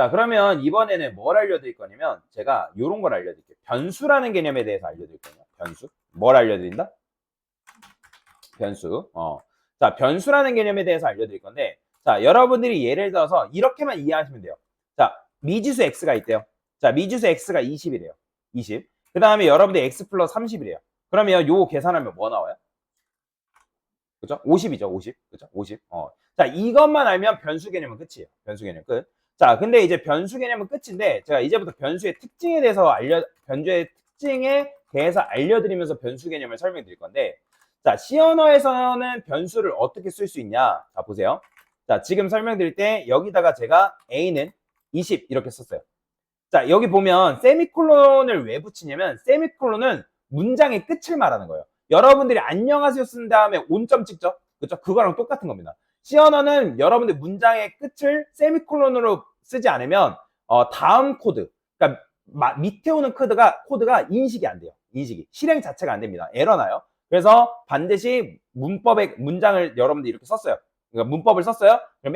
자, 그러면 이번에는 뭘 알려드릴 거냐면 제가 요런 걸 알려드릴게요. 변수라는 개념에 대해서 알려드릴 거예요. 변수. 뭘 알려드린다? 변수. 자, 변수라는 개념에 대해서 알려드릴 건데, 자, 여러분들이 예를 들어서 이렇게만 이해하시면 돼요. 자, 미지수 x가 있대요. 자, 미지수 x가 20이래요. 20. 그 다음에 여러분들 x 플러스 30이래요. 그러면 요거 계산하면 뭐 나와요? 그죠? 50이죠, 50. 그죠? 50. 자, 이것만 알면 변수 개념은 끝이에요. 변수 개념 끝. 자, 근데 이제 변수 개념은 끝인데, 제가 이제부터 변수의 특징에 대해서 변수의 특징에 대해서 알려드리면서 변수 개념을 설명드릴 건데, 자, C 언어에서는 변수를 어떻게 쓸 수 있냐? 자, 보세요. 자, 지금 설명드릴 때 여기다가 제가 A는 20 이렇게 썼어요. 자, 여기 보면 세미콜론을 왜 붙이냐면 세미콜론은 문장의 끝을 말하는 거예요. 여러분들이 안녕하세요 쓴 다음에 온점 찍죠? 그렇죠? 그거랑 똑같은 겁니다. C 언어는 여러분들 문장의 끝을 세미콜론으로 쓰지 않으면 다음 코드, 그러니까 밑에 오는 코드가 인식이 안 돼요. 인식이. 실행 자체가 안 됩니다. 에러 나요. 그래서 반드시 문법의 문장을 여러분들이 이렇게 썼어요. 그러니까 문법을 썼어요. 그럼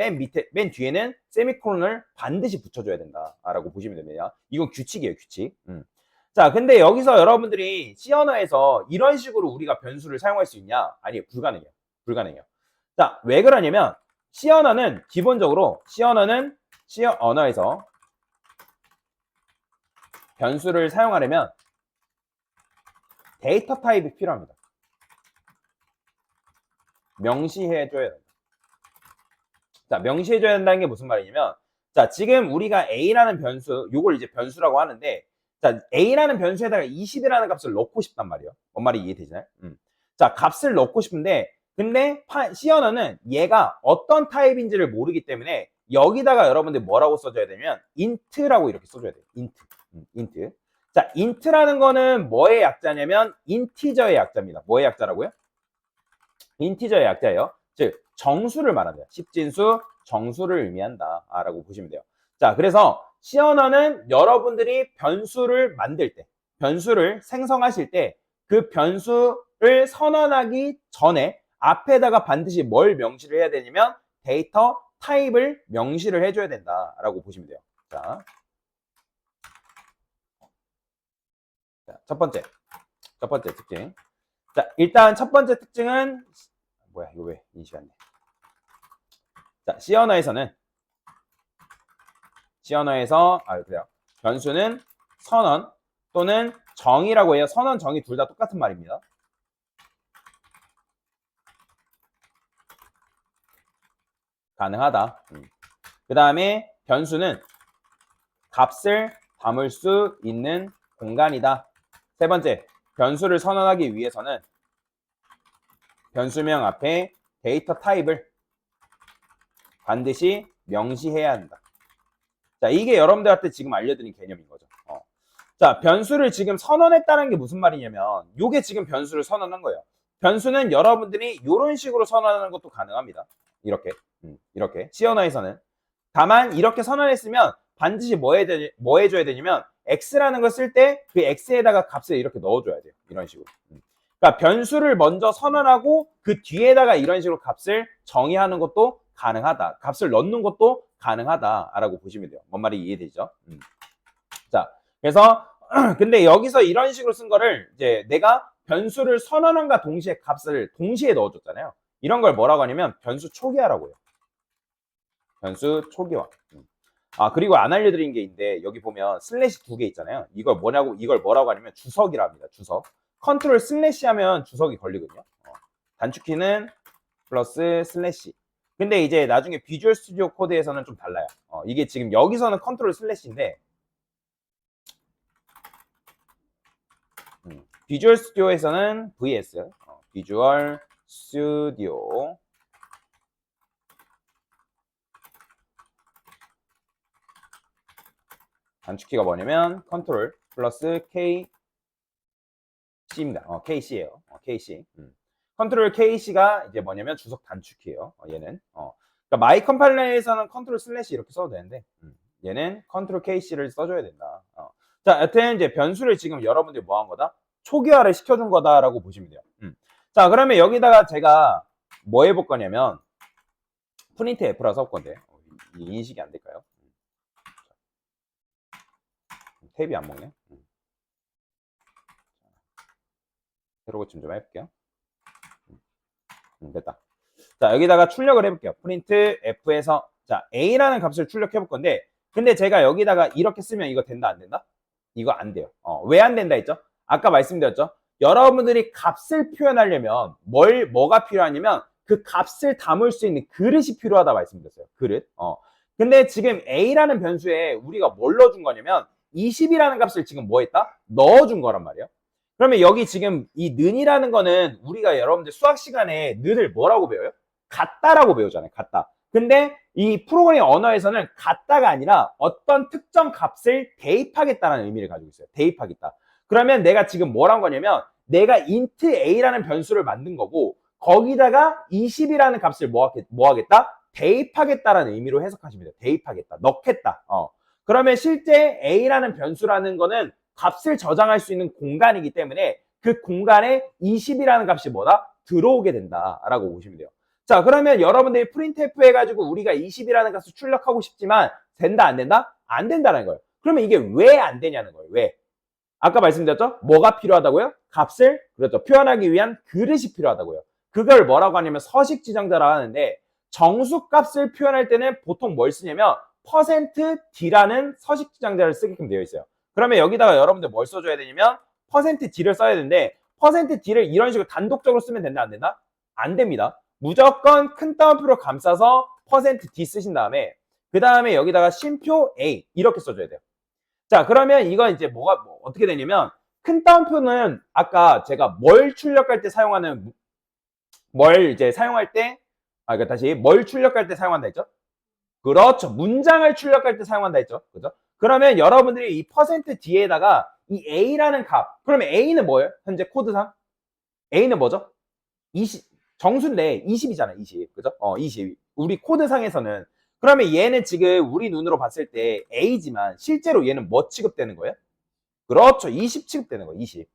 맨 뒤에는 세미콜론을 반드시 붙여줘야 된다라고 보시면 됩니다. 이건 규칙이에요, 규칙. 자, 근데 여기서 여러분들이 C 언어에서 이런 식으로 우리가 변수를 사용할 수 있냐? 아니요, 불가능해요. 불가능해요. 자, 왜 그러냐면 C 언어는 기본적으로 C 언어에서 변수를 사용하려면 데이터 타입이 필요합니다. 명시해줘야 된다. 자, 명시해줘야 된다는 게 무슨 말이냐면, 자, 지금 우리가 A라는 변수, 요걸 이제 변수라고 하는데, 자, A라는 변수에다가 20이라는 값을 넣고 싶단 말이에요. 뭔 말이 이해되시나요? 자, 값을 넣고 싶은데, 근데 C 언어는 얘가 어떤 타입인지를 모르기 때문에 여기다가 여러분들 뭐라고 써줘야 되면 int라고 이렇게 써줘야 돼요. int. 자, int라는 거는 뭐의 약자냐면 인티저의 약자입니다. 뭐의 약자라고요? 인티저의 약자예요. 즉 정수를 말한대요. 십진수, 정수를 의미한다 라고 보시면 돼요. 자, 그래서 C 언어는 여러분들이 변수를 만들 때, 변수를 생성하실 때 그 변수를 선언하기 전에 앞에다가 반드시 뭘 명시를 해야 되냐면 데이터 타입을 명시를 해줘야 된다라고 보시면 돼요. 자, 첫 번째 특징. 자, 일단 첫 번째 특징은 뭐야, 이거 왜 인식 안 돼? 자, C 언어에서 그래요. 변수는 선언 또는 정의라고 해요. 선언, 정의 둘 다 똑같은 말입니다. 가능하다. 그 다음에 변수는 값을 담을 수 있는 공간이다. 세 번째, 변수를 선언하기 위해서는 변수명 앞에 데이터 타입을 반드시 명시해야 한다. 자, 이게 여러분들한테 지금 알려드린 개념인 거죠. 자, 변수를 지금 선언했다는 게 무슨 말이냐면 요게 지금 변수를 선언한 거예요. 변수는 여러분들이 이런 식으로 선언하는 것도 가능합니다. 이렇게 C 언어에서는. 다만 이렇게 선언했으면 반드시 뭐 해줘야 되냐면 x라는 걸 쓸 때 그 x에다가 값을 이렇게 넣어줘야 돼요. 이런 식으로. 그러니까 변수를 먼저 선언하고 그 뒤에다가 이런 식으로 값을 정의하는 것도 가능하다. 값을 넣는 것도 가능하다라고 보시면 돼요. 뭔 말이 이해되죠? 자, 그래서 근데 여기서 이런 식으로 쓴 거를 이제 내가 변수를 선언함과 동시에 값을 동시에 넣어줬잖아요. 이런 걸 뭐라고 하냐면 변수 초기화라고 해요. 변수 초기화. 그리고 안 알려드린 게 있는데 여기 보면 슬래시 두 개 있잖아요. 이걸 뭐라고 하냐면 주석이라 합니다. 주석. 컨트롤 슬래시 하면 주석이 걸리거든요. 단축키는 플러스 슬래시. 근데 이제 나중에 비주얼 스튜디오 코드에서는 좀 달라요. 이게 지금 여기서는 컨트롤 슬래시인데 비주얼 스튜디오에서는 VS. 비주얼 스튜디오. 단축키가 뭐냐면 컨트롤 플러스 KC입니다. KC예요. KC. 컨트롤 KC가 이제 뭐냐면 주석 단축키예요. 얘는. 그러니까 마이 컴파일러에서는 컨트롤 슬래시 이렇게 써도 되는데 얘는 컨트롤 KC를 써줘야 된다. 자, 여튼 이제 변수를 지금 여러분들이 뭐 한 거다? 초기화를 시켜준 거다라고 보시면 돼요. 자, 그러면 여기다가 제가 뭐 해볼 거냐면 프린트 F라 서 건데 인식이 안 될까요? 탭이 안 먹네. 새로 고침 좀 해볼게요. 됐다. 자, 여기다가 출력을 해볼게요. 프린트 f에서 자 a라는 값을 출력해볼 건데, 근데 제가 여기다가 이렇게 쓰면 이거 된다 안 된다? 이거 안 돼요. 왜 안 된다 했죠? 아까 말씀드렸죠? 여러분들이 값을 표현하려면 뭐가 필요하냐면 그 값을 담을 수 있는 그릇이 필요하다 말씀드렸어요. 그릇. 근데 지금 a라는 변수에 우리가 뭘 넣어준 거냐면 20이라는 값을 지금 뭐 했다? 넣어준 거란 말이에요. 그러면 여기 지금 이 는이라는 거는 우리가 여러분들 수학 시간에 는을 뭐라고 배워요? 같다라고 배우잖아요. 같다. 근데 이 프로그래밍 언어에서는 같다가 아니라 어떤 특정 값을 대입하겠다는 의미를 가지고 있어요. 대입하겠다. 그러면 내가 지금 뭘 한 거냐면 내가 int a라는 변수를 만든 거고 거기다가 20이라는 값을 뭐 하겠다? 대입하겠다라는 의미로 해석하시면 돼요. 대입하겠다. 넣겠다. 그러면 실제 a라는 변수라는 거는 값을 저장할 수 있는 공간이기 때문에 그 공간에 20이라는 값이 뭐다? 들어오게 된다라고 보시면 돼요. 자, 그러면 여러분들이 printf 해가지고 우리가 20이라는 값을 출력하고 싶지만 된다 안 된다? 안 된다는 거예요. 그러면 이게 왜 안 되냐는 거예요. 왜? 아까 말씀드렸죠? 뭐가 필요하다고요? 값을 그렇죠. 표현하기 위한 그릇이 필요하다고요. 그걸 뭐라고 하냐면 서식 지정자라고 하는데 정수값을 표현할 때는 보통 뭘 쓰냐면 %d라는 서식 지정자를 쓰게끔 되어 있어요. 그러면 여기다가 여러분들 뭘 써줘야 되냐면 %d를 써야 되는데 %d를 이런 식으로 단독적으로 쓰면 된다 안 된다? 안 됩니다. 무조건 큰 따옴표로 감싸서 %d 쓰신 다음에 그 다음에 여기다가 쉼표 a 이렇게 써줘야 돼요. 자, 그러면 이거 이제 어떻게 되냐면 큰 따옴표는 아까 제가 뭘 출력할 때 사용하는 뭘 이제 사용할 때 그러니까 다시 뭘 출력할 때 사용한다 했죠? 그렇죠. 문장을 출력할 때 사용한다 했죠. 그죠? 그러면 여러분들이 이 %d에다가 이 a라는 값 그러면 a는 뭐예요? 현재 코드상 a는 뭐죠? 20 정수인데 20이잖아. 20 그죠? 20 우리 코드상에서는 그러면 얘는 지금 우리 눈으로 봤을 때 a지만 실제로 얘는 뭐 취급되는 거예요? 그렇죠. 20 취급되는 거예요. 20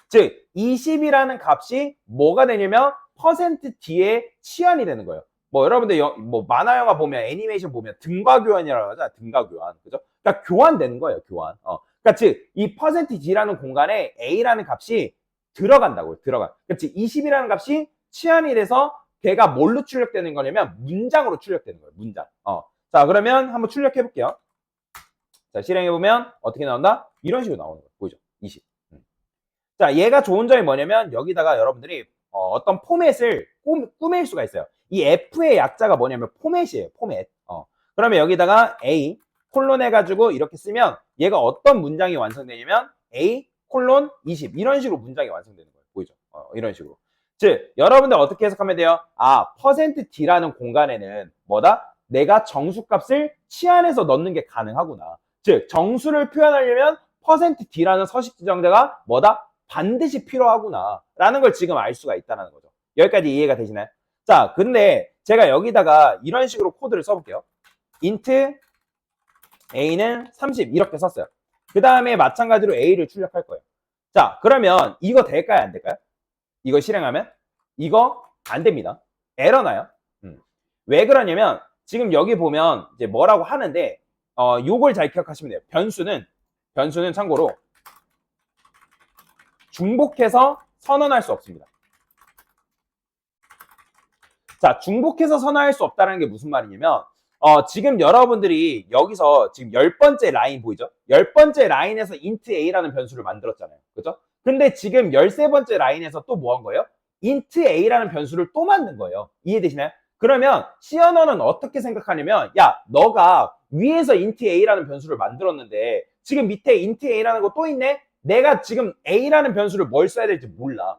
즉 20이라는 값이 뭐가 되냐면 %d의 치환이 되는 거예요. 뭐 여러분들 뭐 만화 영화 보면 애니메이션 보면 등가 교환이라고 하잖아요. 등가 교환. 그죠? 그러니까 교환되는 거예요. 교환. 그러니까 즉 이 %d라는 공간에 a라는 값이 들어간다고요. 들어가. 그렇지. 20이라는 값이 치환이 돼서 걔가 뭘로 출력되는 거냐면 문장으로 출력되는 거예요. 문장. 자, 그러면 한번 출력해 볼게요. 자, 실행해 보면 어떻게 나온다? 이런 식으로 나오는 거예요. 보이죠? 20. 자, 얘가 좋은 점이 뭐냐면 여기다가 여러분들이 어떤 포맷을 꾸밀 수가 있어요. 이 F의 약자가 뭐냐면 포맷이에요. 포맷. 그러면 여기다가 A 콜론 해가지고 이렇게 쓰면 얘가 어떤 문장이 완성되냐면 A 콜론 20 이런 식으로 문장이 완성되는 거예요. 보이죠? 이런 식으로. 즉 여러분들 어떻게 해석하면 돼요? %d라는 공간에는 뭐다? 내가 정수값을 치환해서 넣는 게 가능하구나. 즉 정수를 표현하려면 %d라는 서식 지정자가 뭐다? 반드시 필요하구나 라는 걸 지금 알 수가 있다는 거죠. 여기까지 이해가 되시나요? 자, 근데 제가 여기다가 이런 식으로 코드를 써볼게요. int a는 30 이렇게 썼어요. 그 다음에 마찬가지로 a를 출력할 거예요. 자, 그러면 이거 될까요? 안 될까요? 이거 실행하면? 이거 안 됩니다. 에러 나요. 왜 그러냐면 지금 여기 보면 이제 뭐라고 하는데 요걸 잘 기억하시면 돼요. 변수는 참고로 중복해서 선언할 수 없습니다. 자, 중복해서 선언할 수 없다는 게 무슨 말이냐면 지금 여러분들이 여기서 지금 10번째 라인 보이죠? 10번째 라인에서 int a라는 변수를 만들었잖아요. 그죠? 근데 지금 13번째 라인에서 또 뭐 한 거예요? int a라는 변수를 또 만든 거예요. 이해되시나요? 그러면 C 언어는 어떻게 생각하냐면 야, 너가 위에서 int a라는 변수를 만들었는데 지금 밑에 int a라는 거 또 있네? 내가 지금 a라는 변수를 뭘 써야 될지 몰라.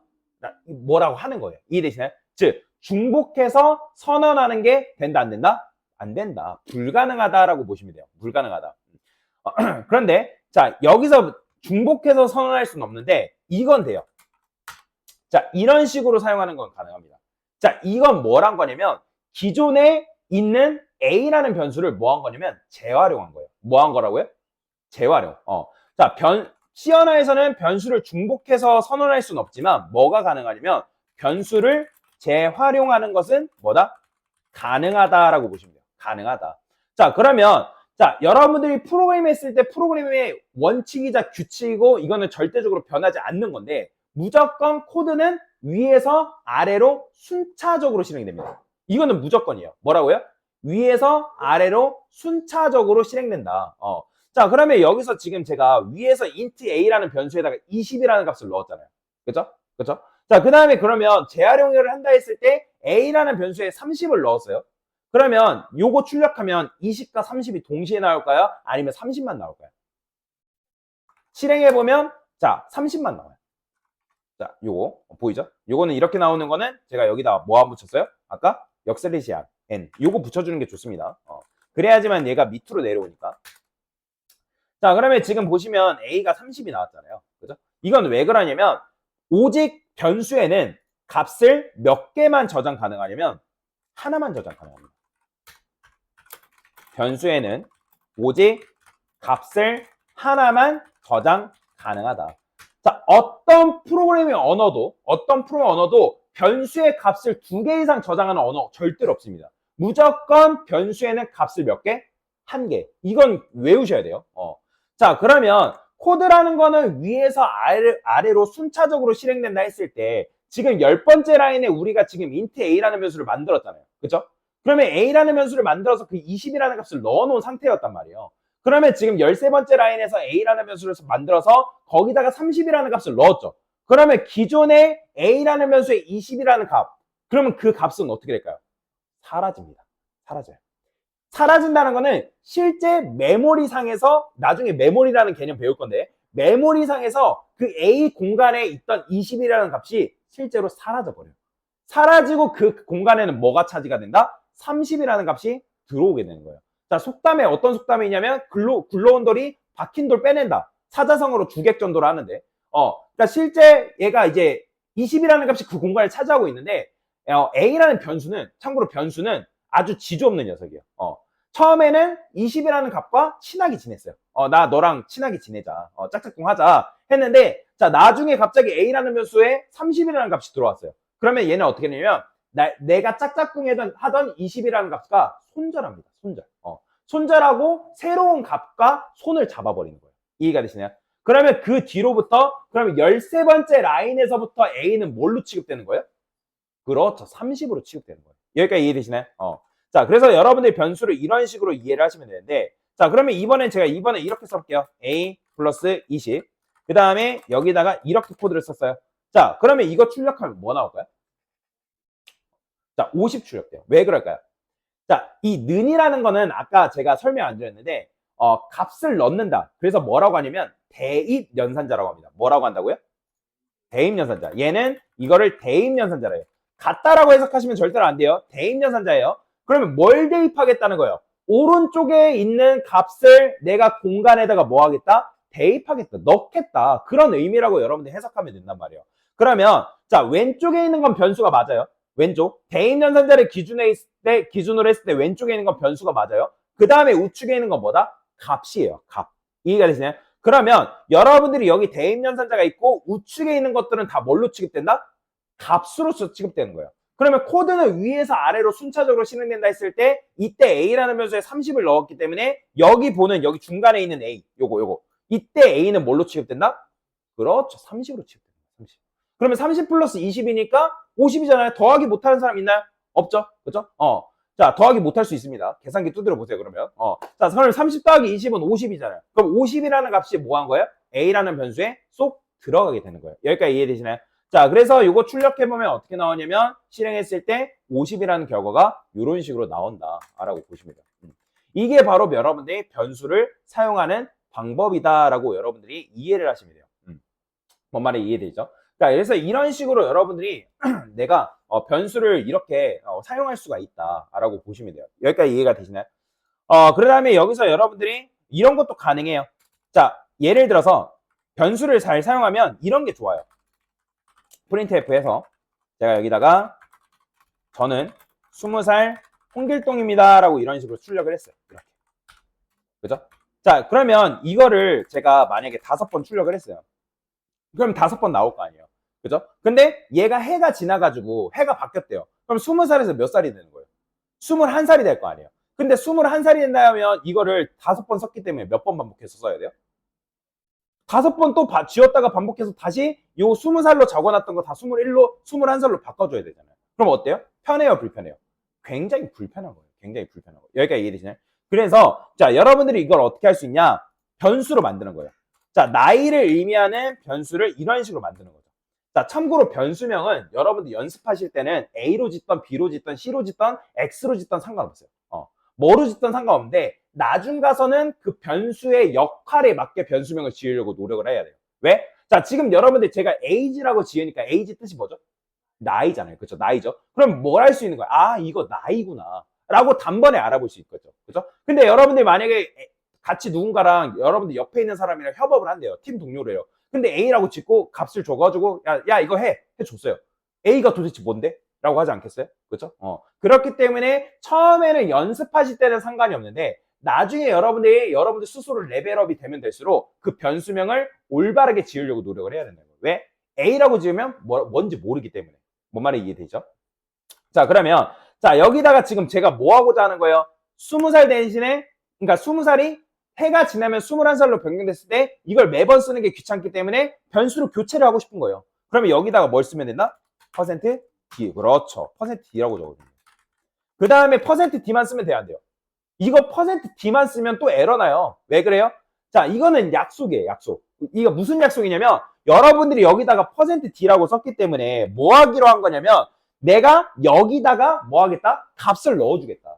뭐라고 하는 거예요. 이해되시나요? 즉 중복해서 선언하는 게 된다 안 된다? 안 된다. 불가능하다라고 보시면 돼요. 불가능하다. 그런데 자, 여기서 중복해서 선언할 수는 없는데 이건 돼요. 자, 이런 식으로 사용하는 건 가능합니다. 자, 이건 뭘 한 거냐면 기존에 있는 a라는 변수를 뭐 한 거냐면 재활용한 거예요. 뭐 한 거라고요? 재활용. 자, C 언어에서는 변수를 중복해서 선언할 수는 없지만 뭐가 가능하냐면 변수를 재활용하는 것은 뭐다? 가능하다라고 보시면 돼요. 가능하다. 자, 그러면 자, 여러분들이 프로그램 했을 때 프로그램의 원칙이자 규칙이고 이거는 절대적으로 변하지 않는 건데 무조건 코드는 위에서 아래로 순차적으로 실행이 됩니다. 이거는 무조건이에요. 뭐라고요? 위에서 아래로 순차적으로 실행된다. 자, 그러면 여기서 지금 제가 위에서 int a라는 변수에다가 20이라는 값을 넣었잖아요. 그죠? 그죠? 자, 그 다음에 그러면 재활용을 한다 했을 때 a라는 변수에 30을 넣었어요. 그러면 요거 출력하면 20과 30이 동시에 나올까요? 아니면 30만 나올까요? 실행해보면 자 30만 나와요. 자 요거 보이죠? 요거는 이렇게 나오는 거는 제가 여기다 뭐 안 붙였어요? 아까 역슬래시안 n 요거 붙여주는 게 좋습니다. 그래야지만 얘가 밑으로 내려오니까. 자 그러면 지금 보시면 a가 30이 나왔잖아요. 그죠? 이건 왜 그러냐면 오직 변수에는 값을 몇 개만 저장 가능하냐면 하나만 저장 가능합니다. 변수에는 오직 값을 하나만 저장 가능하다. 자, 어떤 프로그램 언어도 변수의 값을 2개 이상 저장하는 언어 절대로 없습니다. 무조건 변수에는 값을 몇 개? 1개. 이건 외우셔야 돼요. 자, 그러면 코드라는 거는 위에서 아래로 순차적으로 실행된다 했을 때 지금 10번째 라인에 우리가 지금 int a라는 변수를 만들었잖아요. 그죠? 그러면 a라는 변수를 만들어서 그 20이라는 값을 넣어놓은 상태였단 말이에요. 그러면 지금 13번째 라인에서 a라는 변수를 만들어서 거기다가 30이라는 값을 넣었죠. 그러면 기존에 a라는 변수에 20이라는 값, 그러면 그 값은 어떻게 될까요? 사라집니다. 사라져요. 사라진다는 거는 실제 메모리상에서 나중에 메모리라는 개념 배울 건데 메모리상에서 그 A 공간에 있던 20이라는 값이 실제로 사라져 버려요. 사라지고 그 공간에는 뭐가 차지가 된다? 30이라는 값이 들어오게 되는 거예요. 자, 속담에 어떤 속담이냐면 굴러온 돌이 박힌 돌 빼낸다. 사자성어로 주객전도를 하는데 그러니까 실제 얘가 이제 20이라는 값이 그 공간을 차지하고 있는데 A라는 변수는 참고로 변수는 아주 지조 없는 녀석이에요. 처음에는 20이라는 값과 친하게 지냈어요. 나 너랑 친하게 지내자. 짝짝꿍 하자. 했는데, 자, 나중에 갑자기 A라는 변수에 30이라는 값이 들어왔어요. 그러면 얘는 어떻게 되냐면, 내가 짝짝꿍 하던 20이라는 값과 손절합니다. 손절. 손절하고 새로운 값과 손을 잡아버리는 거예요. 이해가 되시나요? 그러면 그 뒤로부터, 그러면 13번째 라인에서부터 A는 뭘로 취급되는 거예요? 그렇죠. 30으로 취급되는 거예요. 여기까지 이해되시나요? 자, 그래서 여러분들이 변수를 이런 식으로 이해를 하시면 되는데, 자, 그러면 제가 이번에 이렇게 써볼게요. a 플러스 20. 그 다음에 여기다가 이렇게 코드를 썼어요. 자, 그러면 이거 출력하면 뭐 나올까요? 자, 50 출력돼요. 왜 그럴까요? 자, 이 는이라는 거는 아까 제가 설명 안 드렸는데, 값을 넣는다. 그래서 뭐라고 하냐면, 대입 연산자라고 합니다. 뭐라고 한다고요? 대입 연산자. 얘는 이거를 대입 연산자라 해요. 같다라고 해석하시면 절대로 안 돼요. 대입 연산자예요. 그러면 뭘 대입하겠다는 거예요? 오른쪽에 있는 값을 내가 공간에다가 뭐 하겠다? 대입하겠다. 넣겠다. 그런 의미라고 여러분들 해석하면 된단 말이에요. 그러면 자, 왼쪽에 있는 건 변수가 맞아요. 왼쪽. 대입 연산자를 기준으로 했을 때 왼쪽에 있는 건 변수가 맞아요. 그 다음에 우측에 있는 건 뭐다? 값이에요. 값. 이해가 되시나요? 그러면 여러분들이 여기 대입 연산자가 있고 우측에 있는 것들은 다 뭘로 취급된다? 값으로서 취급되는 거예요. 그러면 코드는 위에서 아래로 순차적으로 실행된다 했을 때 이때 A라는 변수에 30을 넣었기 때문에 여기 여기 중간에 있는 A 요거 이때 A는 뭘로 취급된다? 그렇죠. 30으로 취급된다. 30. 그러면 30 플러스 20이니까 50이잖아요. 더하기 못하는 사람 있나요? 없죠. 그죠? 자, 더하기 못할 수 있습니다. 계산기 두드려 보세요, 그러면. 자, 그럼 30 더하기 20은 50이잖아요. 그럼 50이라는 값이 뭐 한 거예요? A라는 변수에 쏙 들어가게 되는 거예요. 여기까지 이해되시나요? 자, 그래서 이거 출력해보면 어떻게 나오냐면 실행했을 때 50이라는 결과가 이런 식으로 나온다라고 보시면 돼요. 이게 바로 여러분들이 변수를 사용하는 방법이다라고 여러분들이 이해를 하시면 돼요. 뭔 말이 이해되죠? 자, 그래서 이런 식으로 여러분들이 내가 변수를 이렇게 사용할 수가 있다라고 보시면 돼요. 여기까지 이해가 되시나요? 그 다음에 여기서 여러분들이 이런 것도 가능해요. 자, 예를 들어서 변수를 잘 사용하면 이런 게 좋아요. 프린트F에서 제가 여기다가 저는 20살 홍길동입니다 라고 이런 식으로 출력을 했어요. 이렇게. 그죠? 자, 그러면 이거를 제가 만약에 5번 출력을 했어요. 그럼 5번 나올 거 아니에요. 그죠? 근데 얘가 해가 지나가지고 해가 바뀌었대요. 그럼 20살에서 몇 살이 되는 거예요? 21살이 될 거 아니에요. 근데 21살이 된다면 이거를 5번 썼기 때문에 몇 번 반복해서 써야 돼요? 5번 또 지웠다가 반복해서 다시 요 20살로 적어놨던 거 다 21로, 21살로 바꿔줘야 되잖아요. 그럼 어때요? 편해요, 불편해요? 굉장히 불편한 거예요. 굉장히 불편한 거예요. 여기까지 이해되시나요? 그래서, 자, 여러분들이 이걸 어떻게 할 수 있냐? 변수로 만드는 거예요. 자, 나이를 의미하는 변수를 이런 식으로 만드는 거죠. 자, 참고로 변수명은 여러분들 연습하실 때는 A로 짓던, B로 짓던, C로 짓던, X로 짓던 상관없어요. 뭐로 짓던 상관없는데, 나중 가서는 그 변수의 역할에 맞게 변수명을 지으려고 노력을 해야 돼요. 왜? 자, 지금 여러분들 제가 age라고 지으니까 age 뜻이 뭐죠? 나이잖아요. 그렇죠? 나이죠. 그럼 뭘 할 수 있는 거야? 아, 이거 나이구나. 라고 단번에 알아볼 수 있겠죠. 그렇죠? 근데 여러분들 만약에 같이 누군가랑 여러분들 옆에 있는 사람이랑 협업을 한대요. 팀 동료래요. 근데 A라고 짓고 값을 줘가지고 야 이거 해줬어요. A가 도대체 뭔데? 라고 하지 않겠어요? 그렇죠? 그렇기 때문에 처음에는 연습하실 때는 상관이 없는데 나중에 여러분들 스스로 레벨업이 되면 될수록 그 변수명을 올바르게 지으려고 노력을 해야 된다는 거예요. 왜? A라고 지으면 뭔지 모르기 때문에. 뭔 말이 이해되죠? 자, 그러면 자, 여기다가 지금 제가 뭐 하고자 하는 거예요? 20살 대신에 그러니까 20살이 해가 지나면 21살로 변경됐을 때 이걸 매번 쓰는 게 귀찮기 때문에 변수로 교체를 하고 싶은 거예요. 그러면 여기다가 뭘 쓰면 된다? 퍼센트 %D. 그렇죠. 퍼센트 %D라고 적어줍니다. 그 다음에 퍼센트 %D만 쓰면 돼야 돼요. 이거 퍼센트 %D만 쓰면 또 에러 나요. 왜 그래요? 자, 이거는 약속이에요, 약속. 이거 무슨 약속이냐면 여러분들이 여기다가 퍼센트 %D라고 썼기 때문에 뭐 하기로 한 거냐면 내가 여기다가 뭐 하겠다? 값을 넣어주겠다.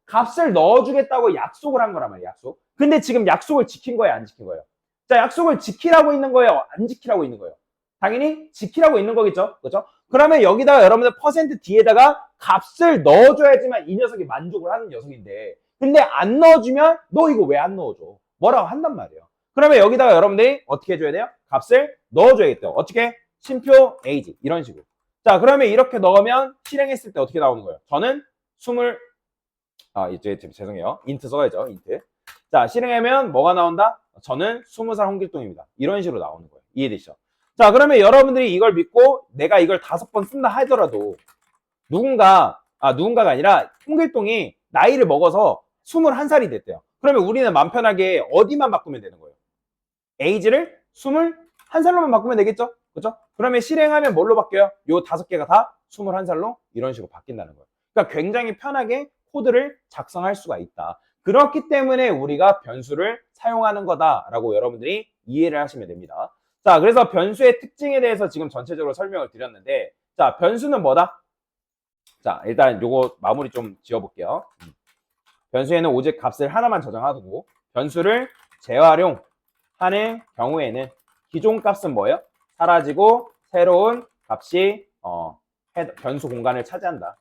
값을 넣어주겠다고 약속을 한 거란 말이에요, 약속. 근데 지금 약속을 지킨 거예요, 안 지킨 거예요? 자, 약속을 지키라고 있는 거예요, 안 지키라고 있는 거예요? 당연히 지키라고 있는 거겠죠, 그렇죠? 그러면 여기다가 여러분들 퍼센트 %D에다가 값을 넣어줘야지만 이 녀석이 만족을 하는 녀석인데 근데 안 넣어주면 너 이거 왜 안 넣어줘? 뭐라고 한단 말이에요. 그러면 여기다가 여러분들이 어떻게 해줘야 돼요? 값을 넣어줘야겠죠. 어떻게? 심표 age 이런 식으로. 자, 그러면 이렇게 넣으면 실행했을 때 어떻게 나오는 거예요? 저는 20 죄송해요. 인트 써야죠. 인트. 자, 실행하면 뭐가 나온다? 저는 20살 홍길동입니다. 이런 식으로 나오는 거예요. 이해되시죠? 자, 그러면 여러분들이 이걸 믿고 내가 이걸 5번 쓴다 하더라도 누군가가 아니라 홍길동이 나이를 먹어서 21살이 됐대요. 그러면 우리는 맘 편하게 어디만 바꾸면 되는 거예요? age를 21살로만 바꾸면 되겠죠? 그렇죠? 그러면 실행하면 뭘로 바뀌어요? 요 5개가 다 21살로 이런 식으로 바뀐다는 거예요. 그러니까 굉장히 편하게 코드를 작성할 수가 있다. 그렇기 때문에 우리가 변수를 사용하는 거다라고 여러분들이 이해를 하시면 됩니다. 자, 그래서 변수의 특징에 대해서 지금 전체적으로 설명을 드렸는데 자, 변수는 뭐다? 자, 일단 요거 마무리 좀 지어볼게요. 변수에는 오직 값을 하나만 저장하고 변수를 재활용하는 경우에는 기존 값은 뭐예요? 사라지고 새로운 값이 변수 공간을 차지한다.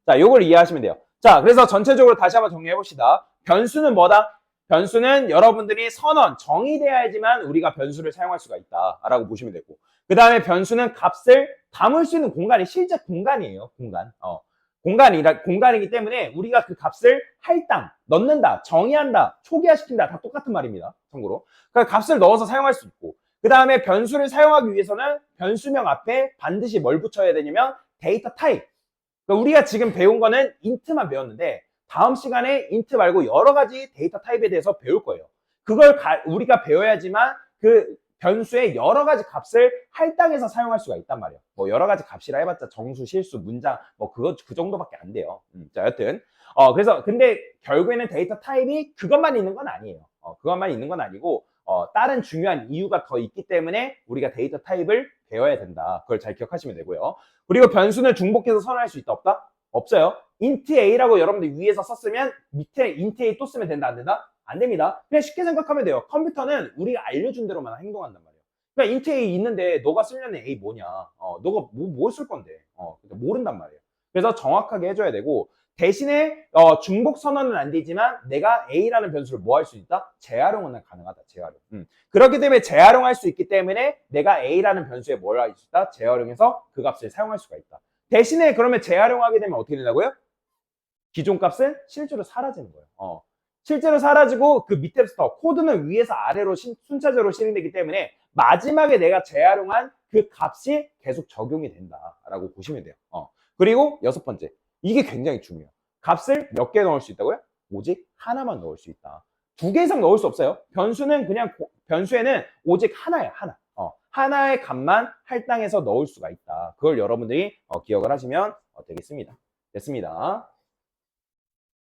자, 요걸 이해하시면 돼요. 자, 그래서 전체적으로 다시 한번 정리해 봅시다. 변수는 뭐다? 변수는 여러분들이 선언, 정의되어야지만 우리가 변수를 사용할 수가 있다라고 보시면 되고 그 다음에 변수는 값을 담을 수 있는 공간이 실제 공간이에요. 공간이기 때문에 우리가 그 값을 할당, 넣는다, 정의한다, 초기화시킨다 다 똑같은 말입니다. 참고로. 그러니까 값을 넣어서 사용할 수 있고 그 다음에 변수를 사용하기 위해서는 변수명 앞에 반드시 뭘 붙여야 되냐면 데이터 타입. 그러니까 우리가 지금 배운 거는 int만 배웠는데 다음 시간에 int 말고 여러 가지 데이터 타입에 대해서 배울 거예요. 그걸 우리가 배워야지만 그 변수의 여러 가지 값을 할당해서 사용할 수가 있단 말이에요. 뭐 여러 가지 값이라 해봤자 정수, 실수, 문장 뭐 그 정도밖에 안 돼요. 자, 여튼 그래서 근데 결국에는 데이터 타입이 그것만 있는 건 아니에요. 그것만 있는 건 아니고 다른 중요한 이유가 더 있기 때문에 우리가 데이터 타입을 배워야 된다. 그걸 잘 기억하시면 되고요. 그리고 변수는 중복해서 선언할 수 있다 없다? 없어요. int a라고 여러분들 위에서 썼으면 밑에 int a 또 쓰면 된다 안 된다? 안 됩니다. 그냥 쉽게 생각하면 돼요. 컴퓨터는 우리가 알려준 대로만 행동한단 말이에요. 그러니까 int a 있는데 너가 쓰려는 a 뭐냐? 너가 뭘 쓸 건데? 모른단 말이에요. 그래서 정확하게 해줘야 되고 대신에 중복 선언은 안 되지만 내가 a라는 변수를 뭐 할 수 있다? 재활용은 가능하다. 재활용. 그렇기 때문에 재활용할 수 있기 때문에 내가 a라는 변수에 뭘 할 수 있다? 재활용해서 그 값을 사용할 수가 있다. 대신에 그러면 재활용하게 되면 어떻게 된다고요? 기존 값은 실제로 사라지는 거예요. 실제로 사라지고 그 밑에부터 코드는 위에서 아래로 순차적으로 실행되기 때문에 마지막에 내가 재활용한 그 값이 계속 적용이 된다라고 보시면 돼요. 그리고 6번째, 이게 굉장히 중요해요. 값을 몇 개 넣을 수 있다고요? 오직 하나만 넣을 수 있다. 2개 이상 넣을 수 없어요. 변수는 그냥 변수에는 오직 하나야, 하나. 하나의 값만 할당해서 넣을 수가 있다. 그걸 여러분들이 기억을 하시면 되겠습니다. 됐습니다.